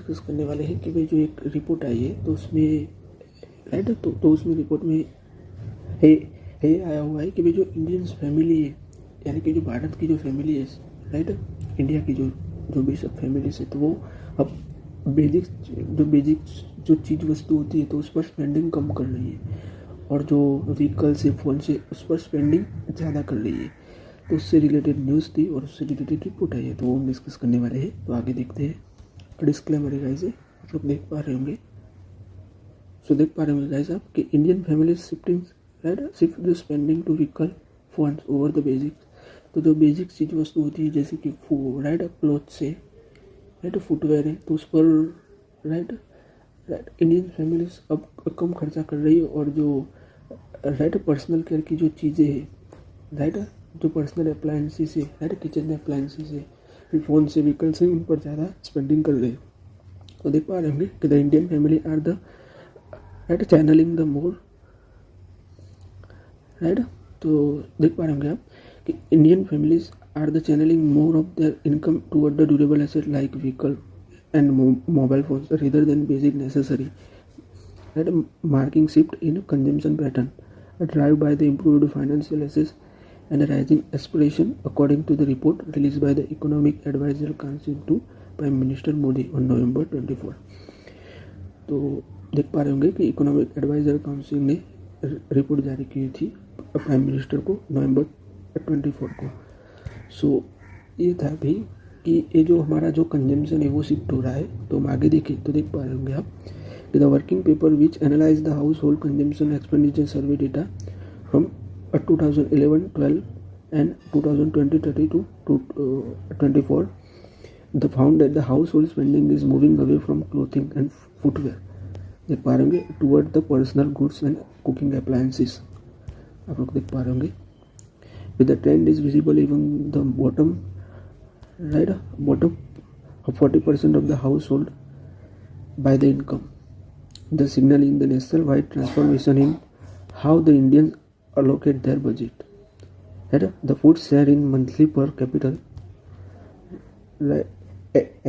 Discuss करने वाले हैं कि भाई जो एक रिपोर्ट आई है तो उसमें राइट तो उसमें रिपोर्ट में है आया हुआ है कि भाई जो इंडियन फैमिली है, यानी कि जो भारत की जो फैमिली है राइट, इंडिया की जो भी सब फैमिलीज है, तो वो अब बेसिक जो चीज़ वस्तु होती है तो उस पर स्पेंडिंग कम कर रही है, और जो व्हीकल से फ़ोन से उस पर स्पेंडिंग ज़्यादा कर रही है। तो उससे रिलेटेड न्यूज़ थी और उससे रिलेटेड रिपोर्ट आई है, तो वो हम डिस्कस करने वाले हैं। तो आगे देखते हैं। डिस्क्लेमर गाइस, आप लोग देख पा रहे होंगे, देख पा रहे होंगे गाइस आप कि Indian family shift the spending to vehicle funds over the basic. तो जो बेसिक चीज़ वस्तु होती है जैसे कि राइट क्लॉथ से राइट फुटवेयर है, तो उस पर राइट इंडियन फैमिलीज अब कम खर्चा कर रही है, और जो राइट पर्सनल केयर की जो चीज़ें हैं राइट, जो पर्सनल अप्लायंसेस है राइट, किचन अप्लायंसेस है, फिर फ़ोन से व्हीकल से उन पर ज़्यादा स्पेंडिंग कर रहे हैं। तो देख पा रहे होंगे कि the Indian family are the right channelling the more right. तो देख पा रहे होंगे आप कि Indian families are the channelling more of their income toward the durable asset like vehicle and mobile phones rather than basic necessary, right, marking shift in consumption pattern, a drive by the improved financial assets and a rising aspiration, according to the report released by the Economic Advisory Council to Prime Minister Modi on November 24। तो देख पा रहे होंगे कि economic adviser council ने report जारी की थी प्राइम मिनिस्टर को नवंबर 24 को। सो ये था भी कि ये जो हमारा जो कंजम्पशन है वो शिफ्ट हो रहा है। तो हम आगे देखें तो देख पा रहे होंगे आप कि the working paper which analyse the house hold consumption expenditure survey data from 2011-12 and 2020-30 to 24 the found that the house hold spending is moving away from clothing and footwear, देख पा रहे होंगे, toward the personal goods and cooking appliances. आप लोग देख पा रहे होंगे with the trend is visible even the bottom of 40% of the household by the income, the signaling the national-wide transformation in how the Indians allocate their budget. Right? The food share in monthly per capita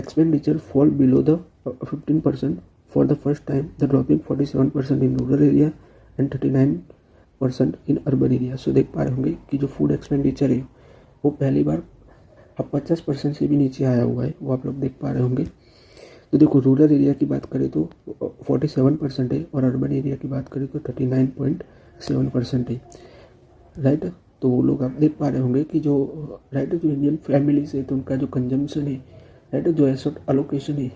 expenditure fall below the 15% for the first time, the dropping 47% in rural area and 39% in urban area. So देख पा रहे होंगे कि जो food expenditure है वो पहली बार अब 50% से भी नीचे आया हुआ है, वो आप लोग देख पा रहे होंगे। तो देखो रूरल एरिया की बात करें तो 47% है, और अर्बन एरिया की बात करें तो 39.7% है राइट। तो वो लोग आप देख पा रहे होंगे कि जो राइट जो इंडियन फैमिली से तो उनका जो कंजम्पशन है राइट, जो एसेट अलोकेशन है